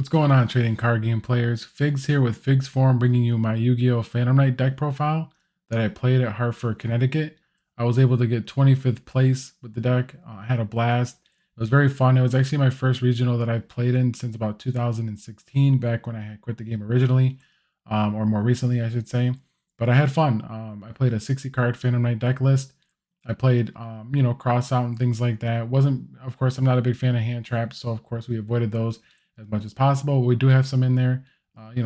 What's going on, trading card game players? Figs here with Figs Forum, bringing you my Yu-Gi-Oh! Phantom Knight deck profile that I played at Hartford, Connecticut. I was able to get 25th place with the deck. I had a blast. It was very fun. It was actually my first regional that I've played in since about 2016, back when I had quit the game originally, or more recently, I should say. But I had fun. I played a 60 card Phantom Knight deck list. I played, cross out and things like that. Of course, I'm not a big fan of hand traps, so of course we avoided those as much as possible. We do have some in there,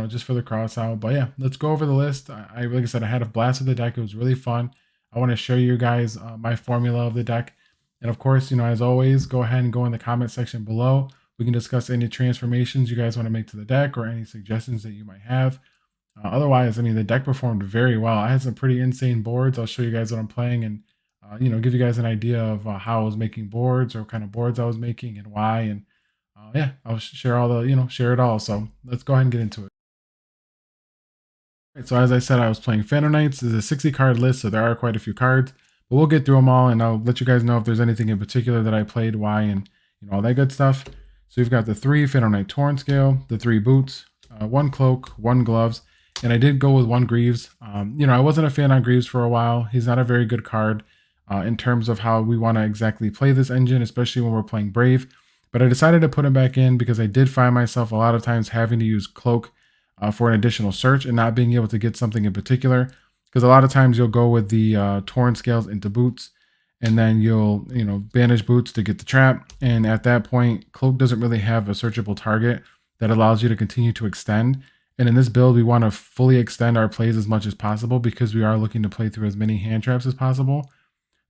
just for the cross out. But yeah, let's go over the list. Like I said, I had a blast with the deck. It was really fun. I want to show you guys my formula of the deck. And of course, as always, go ahead and go in the comment section below. We can discuss any transformations you guys want to make to the deck or any suggestions that you might have. Otherwise, the deck performed very well. I had some pretty insane boards. I'll show you guys what I'm playing and give you guys an idea of how I was making boards or what kind of boards I was making and why. And yeah, I'll share all the, share it all. So let's go ahead and get into it. Right, so as I said, I was playing Phantom Knights. This is a 60 card list, so there are quite a few cards, but we'll get through them all and I'll let you guys know if there's anything in particular that I played, why, and all that good stuff. So we've got the 3 Phantom Knight Torn Scale, the 3 boots, 1 cloak, 1 gloves, and I did go with 1 Greaves. I wasn't a fan on Greaves for a while. He's not a very good card in terms of how we want to exactly play this engine, especially when we're playing Brave. But I decided to put him back in because I did find myself a lot of times having to use Cloak for an additional search and not being able to get something in particular. Because a lot of times you'll go with the Torn Scales into boots, and then you'll banish boots to get the trap. And at that point, Cloak doesn't really have a searchable target that allows you to continue to extend. And in this build, we want to fully extend our plays as much as possible because we are looking to play through as many hand traps as possible.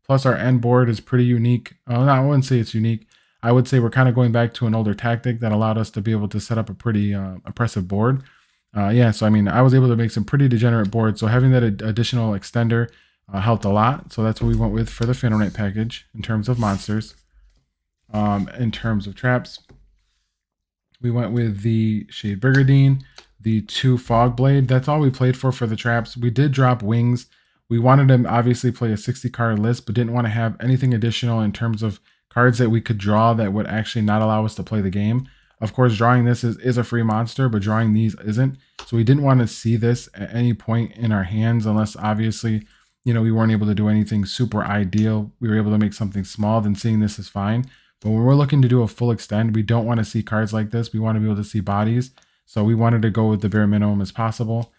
Plus, our end board is pretty unique. I wouldn't say it's unique. I would say we're kind of going back to an older tactic that allowed us to be able to set up a pretty oppressive board. So I was able to make some pretty degenerate boards. So having that additional extender helped a lot. So that's what we went with for the Phantom Knight package in terms of monsters. In terms of traps, we went with the Shade Brigandine, the 2 Fog Blade. That's all we played for the traps. We did drop wings. We wanted to obviously play a 60 card list, but didn't want to have anything additional in terms of cards that we could draw that would actually not allow us to play the game. Of course, drawing this is a free monster, but drawing these isn't. So we didn't want to see this at any point in our hands unless obviously, we weren't able to do anything super ideal. We were able to make something small, then seeing this is fine. But when we're looking to do a full extend, we don't want to see cards like this. We want to be able to see bodies. So we wanted to go with the bare minimum as possible.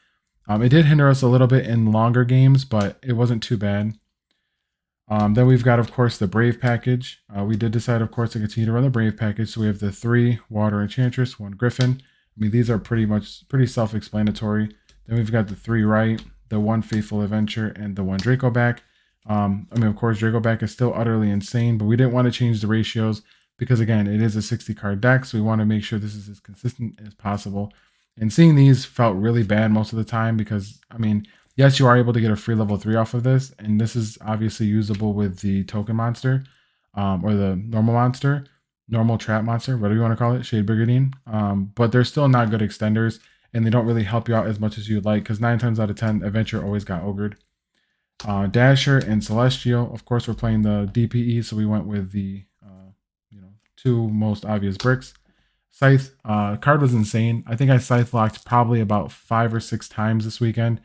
It did hinder us a little bit in longer games, but it wasn't too bad. Then we've got, of course, the Brave package. We did decide, of course, to continue to run the Brave package. So we have the 3 Water Enchantress, 1 Griffin. These are pretty self-explanatory. Then we've got the 3 Right, the 1 Faithful Adventure, and the 1 Draco back. Of course, Draco back is still utterly insane, but we didn't want to change the ratios because, again, it is a 60 card deck. So we want to make sure this is as consistent as possible. And seeing these felt really bad most of the time because, yes, you are able to get a free level 3 off of this. And this is obviously usable with the token monster or the normal trap monster, whatever you want to call it, Shade Brigandine. But they're still not good extenders and they don't really help you out as much as you'd like because 9 times out of 10, Adventure always got ogred. Dasher and Celestial. Of course, we're playing the DPE, so we went with the 2 most obvious bricks. Scythe card was insane. I think I Scythe locked probably about 5 or 6 times this weekend.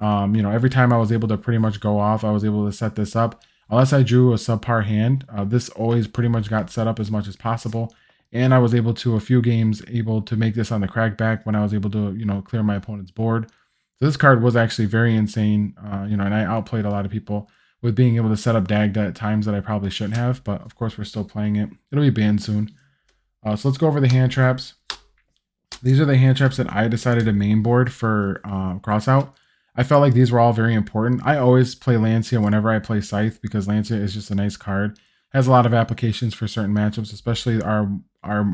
Every time I was able to pretty much go off, I was able to set this up. Unless I drew a subpar hand, this always pretty much got set up as much as possible. And I was able to, a few games, able to make this on the crackback when I was able to, clear my opponent's board. So this card was actually very insane, and I outplayed a lot of people with being able to set up Dagda at times that I probably shouldn't have. But of course, we're still playing it. It'll be banned soon. So let's go over the hand traps. These are the hand traps that I decided to main board for crossout. I felt like these were all very important. I always play Lancia whenever I play Scythe because Lancia is just a nice card. Has a lot of applications for certain matchups, especially our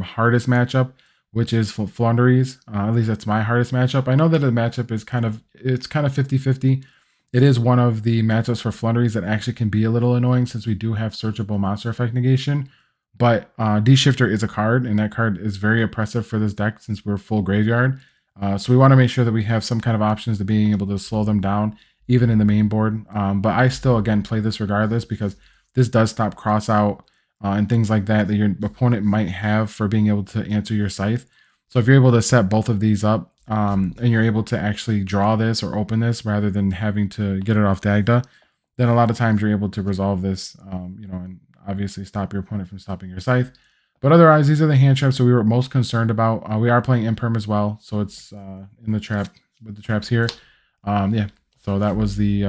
hardest matchup, which is Flunderies. At least that's my hardest matchup. I know that the matchup is kind of 50-50. It is one of the matchups for Flunderies that actually can be a little annoying since we do have searchable monster effect negation. But D-Shifter is a card, and that card is very oppressive for this deck since we're full graveyard. So we want to make sure that we have some kind of options to being able to slow them down, even in the main board. But I still, again, play this regardless because this does stop cross out and things like that your opponent might have for being able to answer your Scythe. So if you're able to set both of these up, and you're able to actually draw this or open this rather than having to get it off Dagda, then a lot of times you're able to resolve this, and obviously stop your opponent from stopping your scythe. But otherwise, these are the hand traps that we were most concerned about. We are playing imperm as well, so it's in the trap with the traps here. Yeah, so that was the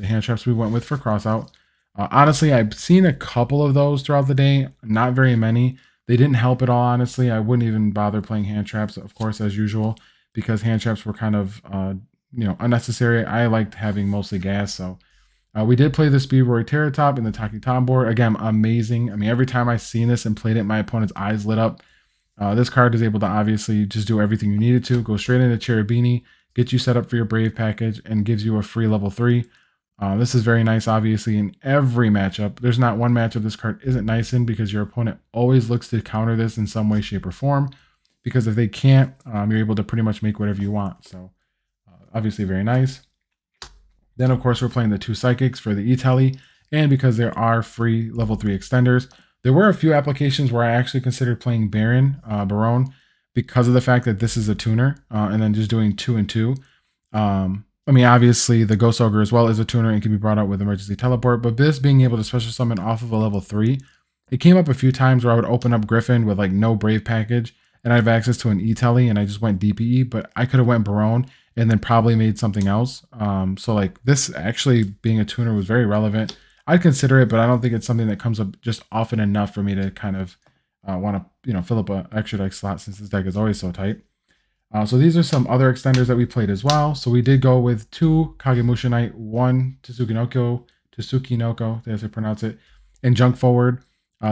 hand traps we went with for crossout. Honestly, I've seen a couple of those throughout the day, not very many. They didn't help at all, honestly. I wouldn't even bother playing hand traps, of course, as usual, because hand traps were kind of unnecessary. I liked having mostly gas, so we did play the Speedroy Terratop in the Taki Tom board. Again, amazing. I mean, every time I seen this and played it, my opponent's eyes lit up. This card is able to obviously just do everything you needed to. Go straight into Cherubini, get you set up for your Brave package, and gives you a free level 3. This is very nice, obviously, in every matchup. There's not one matchup this card isn't nice in, because your opponent always looks to counter this in some way, shape, or form. Because if they can't, you're able to pretty much make whatever you want. So, obviously, very nice. Then, of course, we're playing the 2 Psychics for the E-Telly, and because there are free level 3 extenders, there were a few applications where I actually considered playing Baron, because of the fact that this is a tuner, and then just doing 2 and 2. I mean, obviously, the Ghost Ogre as well is a tuner and can be brought out with Emergency Teleport, but this being able to special summon off of a level 3, it came up a few times where I would open up Griffin with like no Brave package, and I have access to an E-Telly, and I just went DPE, but I could have went Baron and then probably made something else. So like this actually being a tuner was very relevant. I'd consider it, but I don't think it's something that comes up just often enough for me to kind of want to fill up an extra deck slot, since this deck is always so tight. So these are some other extenders that we played as well. So we did go with 2 Kagemusha Knight, 1 Tsukinoko, as I pronounce it, and Junk Forward.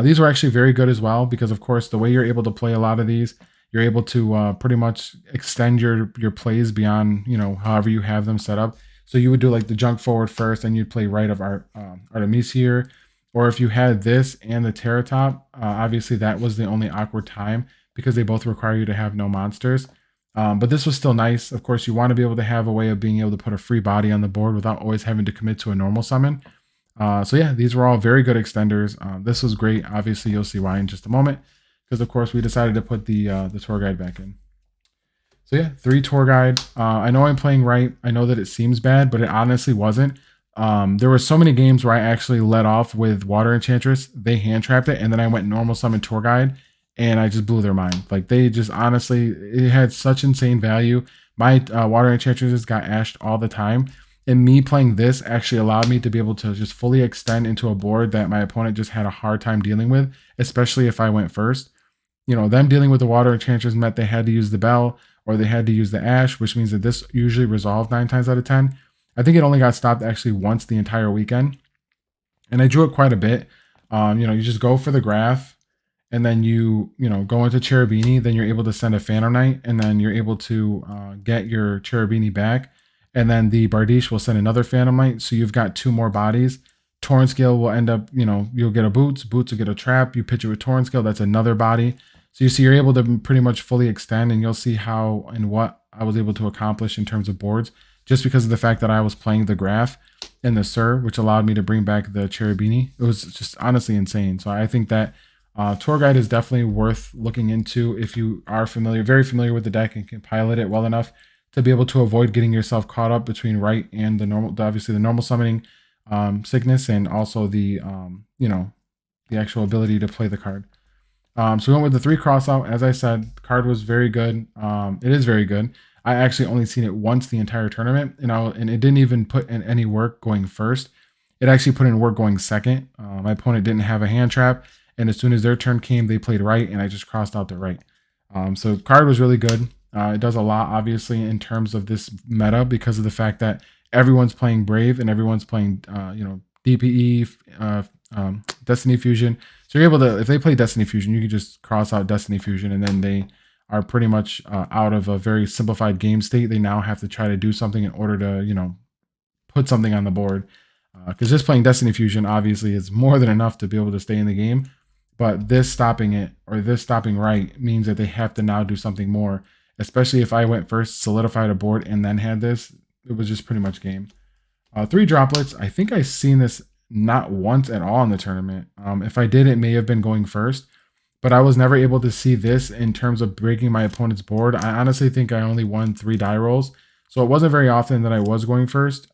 These were actually very good as well, because of course the way you're able to play a lot of these, you're able to pretty much extend your plays beyond however you have them set up. So you would do like the Junk Forward first, and you'd play Right of Artemis here. Or if you had this and the Terratop, obviously that was the only awkward time, because they both require you to have no monsters. But this was still nice. Of course, you want to be able to have a way of being able to put a free body on the board without always having to commit to a normal summon. So yeah, these were all very good extenders. This was great. Obviously, you'll see why in just a moment, because of course we decided to put the tour guide back in. So yeah, 3 tour guide. I know I'm playing right. I know that it seems bad, but it honestly wasn't. There were so many games where I actually let off with Water Enchantress. They hand trapped it, and then I went normal summon tour guide, and I just blew their mind. Like, they just honestly, it had such insane value. My Water Enchantresses got ashed all the time, and me playing this actually allowed me to be able to just fully extend into a board that my opponent just had a hard time dealing with, especially if I went first. Them dealing with the Water Enchantress meant they had to use the Bell, or they had to use the Ash, which means that this usually resolved 9 times out of 10. I think it only got stopped actually once the entire weekend, and I drew it quite a bit. You just go for the graph, and then you go into Cherubini, then you're able to send a Phantom Knight, and then you're able to get your Cherubini back, and then the Bardiche will send another Phantom Knight, so you've got 2 more bodies. Torn Scale will end up, you'll get a Boots will get a Trap, you pitch it with Torn Scale, that's another body. So you see you're able to pretty much fully extend, and you'll see how and what I was able to accomplish in terms of boards, just because of the fact that I was playing the graph and the Sir, which allowed me to bring back the Cherubini. It was just honestly insane. So I think that tour guide is definitely worth looking into if you are very familiar with the deck and can pilot it well enough to be able to avoid getting yourself caught up between Right and obviously the normal summoning sickness, and also the the actual ability to play the card. So we went with the 3 crossout. As I said, the card was very good. It is very good. I actually only seen it once the entire tournament, and it didn't even put in any work going first. It actually put in work going second. My opponent didn't have a hand trap, and as soon as their turn came, they played Right, and I just crossed out the Right. So the card was really good. It does a lot, obviously, in terms of this meta, because of the fact that everyone's playing Brave and everyone's playing, DPE, Destiny Fusion. So you're able to, if they play Destiny Fusion, you can just cross out Destiny Fusion, and then they are pretty much out of a very simplified game state. They now have to try to do something in order to, put something on the board. Because just playing Destiny Fusion obviously is more than enough to be able to stay in the game. But this stopping it, or this stopping Right, means that they have to now do something more. Especially if I went first, solidified a board, and then had this, it was just pretty much game. 3 droplets. I think I've seen this not once at all in the tournament. If I did, it may have been going first. but I was never able to see this in terms of breaking my opponent's board. I honestly think I only won 3 die rolls, so it wasn't very often that I was going first.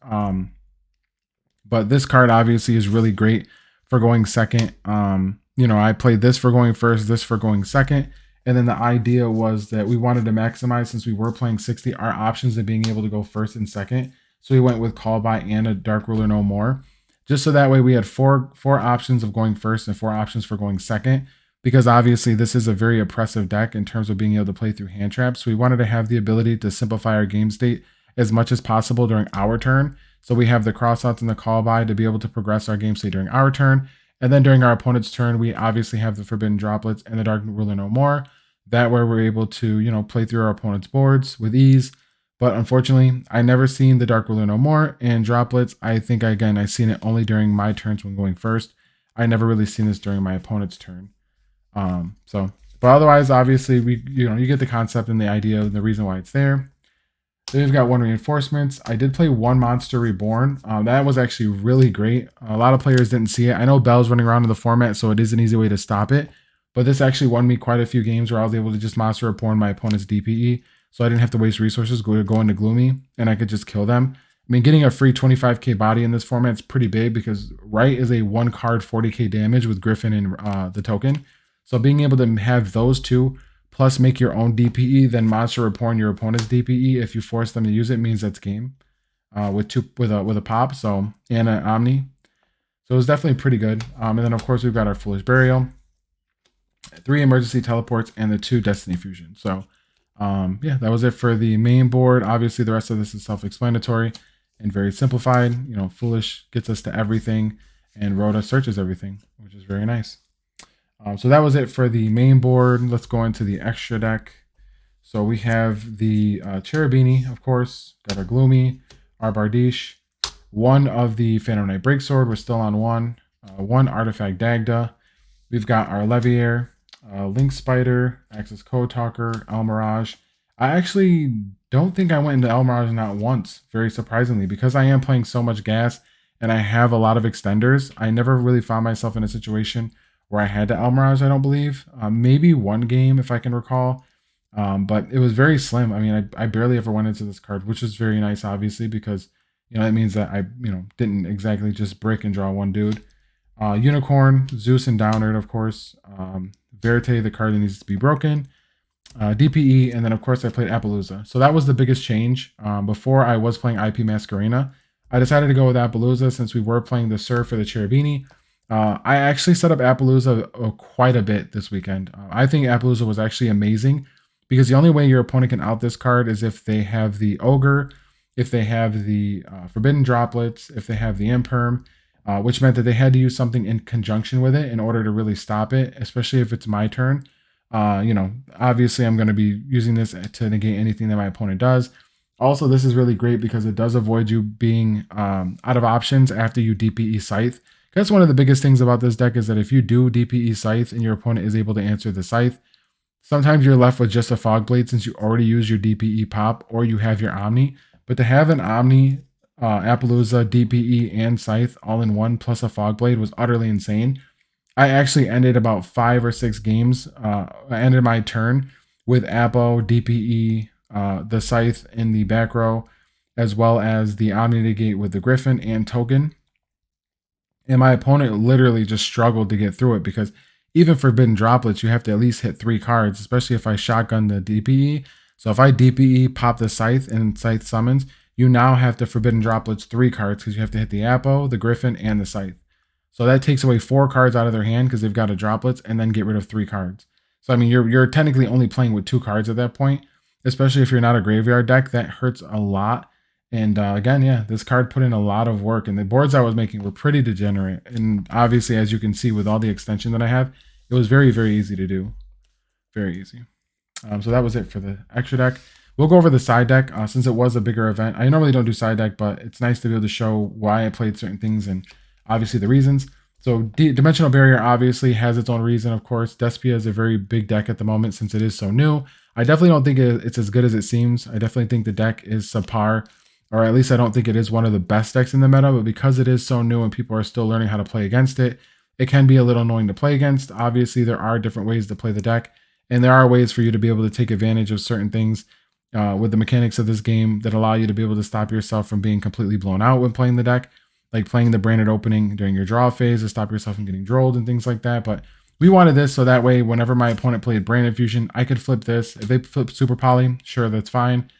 But this card obviously is really great for going second. I played this for going first, this for going second. And then the idea was that we wanted to maximize, since we were playing 60, our options of being able to go first and second. So we went with Call By and a Dark Ruler No More. Just so that way we had four options of going first and 4 options for going second. Because obviously this is a very oppressive deck in terms of being able to play through hand traps. So we wanted to have the ability to simplify our game state as much as possible during our turn. So we have the crossouts and the call by to be able to progress our game state during our turn. And then during our opponent's turn, we obviously have the Forbidden Droplets and the Dark Ruler No More. That way we're able to, play through our opponent's boards with ease. But unfortunately, I never seen the Dark Ruler No More and Droplets. I think, I seen it only during my turns when going first. I never really seen this during my opponent's turn. But otherwise, obviously, you get the concept and the idea and the reason why it's there. Then we've got 1 reinforcements. I did play 1 Monster Reborn. That was actually really great. A lot of players didn't see it. I know Bell's running around in the format, so it is an easy way to stop it. But this actually won me quite a few games where I was able to just Monster Reborn my opponent's DPE. So I didn't have to waste resources go into Gloomy, and I could just kill them. I mean, getting a free 25k body in this format is pretty big because Right is a 1 card 40k damage with Griffin and the token. So being able to have those two, plus make your own DPE, then Monster Reborn your opponent's DPE if you force them to use it, means that's game with a pop. So and an Omni. So it was definitely pretty good. And then of course we've got our Foolish Burial, 3 emergency teleports, and the 2 Destiny Fusion. So that was it for the main board. Obviously the rest of this is self-explanatory and very simplified. Foolish gets us to everything, and Rhoda searches everything, which is very nice. So that was it for the main board. Let's go into the extra deck. So we have the Cherubini, of course, got our Gloomy, our Bardiche, 1 of the Phantom Knight Breaksword. We're still on 1. 1 Artifact Dagda. We've got our Leviair, Link Spider, Axis Code Talker, El Mirage. I actually don't think I went into El Mirage not once, very surprisingly, because I am playing so much gas and I have a lot of extenders. I never really found myself in a situation where I had to El Mirage, I don't believe. Maybe 1 game, if I can recall. But it was very slim. I mean, I barely ever went into this card, which is very nice, obviously, because, that means that I, didn't exactly just brick and draw 1 dude. Unicorn, Zeus and Downerd, of course. Verite, the card that needs to be broken. DPE, and then, of course, I played Appaloosa. So that was the biggest change. Before I was playing IP Masquerena, I decided to go with Appaloosa since we were playing the Surf for the Cherubini. I actually set up Appaloosa quite a bit this weekend. I think Appaloosa was actually amazing because the only way your opponent can out this card is if they have the Ogre, if they have the Forbidden Droplets, if they have the Imperm, which meant that they had to use something in conjunction with it in order to really stop it, especially if it's my turn. Obviously I'm going to be using this to negate anything that my opponent does. Also, this is really great because it does avoid you being out of options after you DPE Scythe. That's one of the biggest things about this deck, is that if you do DPE Scythe and your opponent is able to answer the Scythe, sometimes you're left with just a Fog Blade since you already used your DPE pop or you have your Omni. But to have an Omni, Appaloosa, DPE, and Scythe all in one plus a Fog Blade was utterly insane. I actually ended about 5 or 6 games. I ended my turn with Appo, DPE, the Scythe in the back row, as well as the Omni Negate with the Griffin and Token. And my opponent literally just struggled to get through it because even Forbidden Droplets, you have to at least hit 3 cards, especially if I shotgun the DPE. So if I DPE, pop the Scythe, and Scythe summons, you now have to Forbidden Droplets 3 cards because you have to hit the Appo, the Griffin, and the Scythe. So that takes away 4 cards out of their hand because they've got a Droplets, and then get rid of 3 cards. So I mean, you're technically only playing with 2 cards at that point, especially if you're not a graveyard deck. That hurts a lot. And again, yeah, this card put in a lot of work, and the boards I was making were pretty degenerate. And obviously, as you can see with all the extension that I have, it was very, very easy to do. Very easy. So that was it for the extra deck. We'll go over the side deck since it was a bigger event. I normally don't do side deck, but it's nice to be able to show why I played certain things and obviously the reasons. So Dimensional Barrier obviously has its own reason, of course. Despia is a very big deck at the moment since it is so new. I definitely don't think it's as good as it seems. I definitely think the deck is subpar, or at least I don't think it is one of the best decks in the meta, but because it is so new and people are still learning how to play against it, it can be a little annoying to play against. Obviously, there are different ways to play the deck, and there are ways for you to be able to take advantage of certain things with the mechanics of this game that allow you to be able to stop yourself from being completely blown out when playing the deck, like playing the branded opening during your draw phase to stop yourself from getting drolled and things like that. But we wanted this so that way, whenever my opponent played branded fusion, I could flip this. If they flip super poly, sure, that's fine.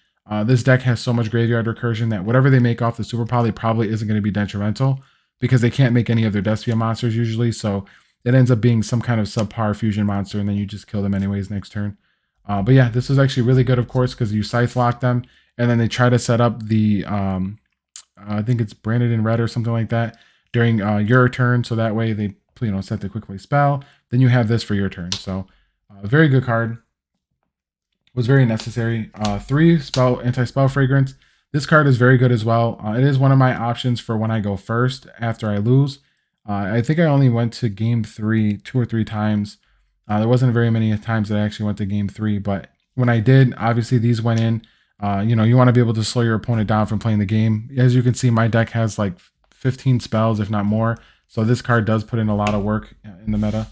This deck has so much graveyard recursion that whatever they make off the super poly probably isn't going to be detrimental because they can't make any of their Despia monsters usually. So it ends up being some kind of subpar fusion monster, and then you just kill them anyways next turn. But yeah, this is actually really good, of course, because you scythe lock them, and then they try to set up the, I think it's branded in red or something like that during your turn, so that way they set the quick play spell. Then you have this for your turn. So very good card. Was very necessary. 3 spell anti-spell fragrance. This card is very good as well. It is one of my options for when I go first after I lose. I think I only went to game 3 2 or 3 times. There wasn't very many times that I actually went to game 3, but when I did, obviously these went in. You want to be able to slow your opponent down from playing the game. As you can see, my deck has like 15 spells, if not more. So this card does put in a lot of work in the meta.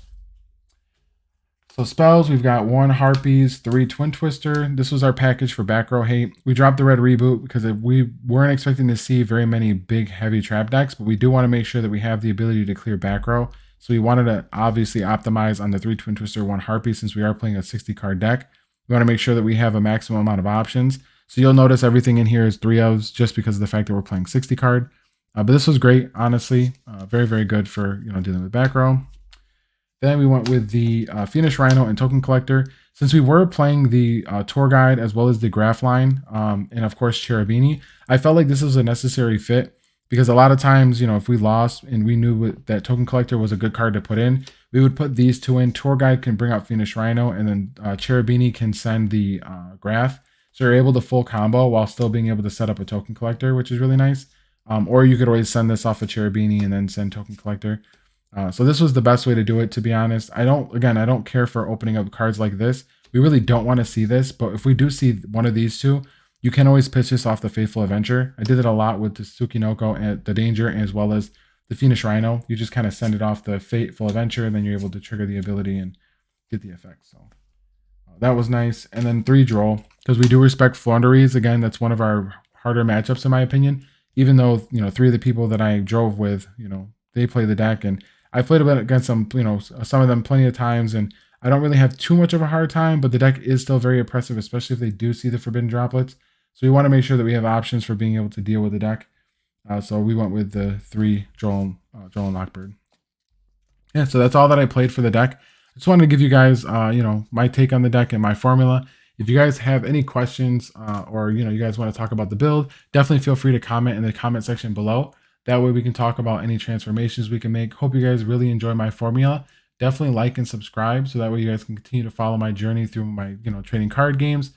So spells, we've got 1 Harpies, 3 Twin Twister. This was our package for back row hate. We dropped the red reboot because we weren't expecting to see very many big, heavy trap decks, but we do want to make sure that we have the ability to clear back row. So we wanted to obviously optimize on the 3 Twin Twister, 1 Harpy, since we are playing a 60 card deck. We want to make sure that we have a maximum amount of options. So you'll notice everything in here is 3 ofs just because of the fact that we're playing 60 card. But this was great, honestly. Very, very good for dealing with back row. Then we went with the Phoenix Rhino and Token Collector. Since we were playing the Tour Guide as well as the Graph Line, and of course Cherubini, I felt like this was a necessary fit because a lot of times, if we lost and we knew that Token Collector was a good card to put in, we would put these 2 in. Tour Guide can bring out Phoenix Rhino, and then Cherubini can send the Graph. So you're able to full combo while still being able to set up a Token Collector, which is really nice. Or you could always send this off of Cherubini and then send Token Collector. So this was the best way to do it, to be honest. I don't care for opening up cards like this. We really don't want to see this, but if we do see one of these 2, you can always pitch this off the Faithful Avenger. I did it a lot with the Tsukinoko and the Danger, as well as the Phoenix Rhino. You just kind of send it off the Faithful Avenger, and then you're able to trigger the ability and get the effect. So that was nice. And then 3 Droll, because we do respect Flunderies. Again, that's one of our harder matchups, in my opinion. Even though 3 of the people that I drove with, they play the deck, and I played a bit against them, some of them plenty of times, and I don't really have too much of a hard time, but the deck is still very oppressive, especially if they do see the Forbidden Droplets. So we want to make sure that we have options for being able to deal with the deck. So we went with the 3 Droll and Lockbird. Yeah, so that's all that I played for the deck. I just wanted to give you guys, my take on the deck and my formula. If you guys have any questions or, you guys want to talk about the build, definitely feel free to comment in the comment section below. That way we can talk about any transformations we can make. Hope you guys really enjoy my formula. Definitely like and subscribe so that way you guys can continue to follow my journey through my, trading card games,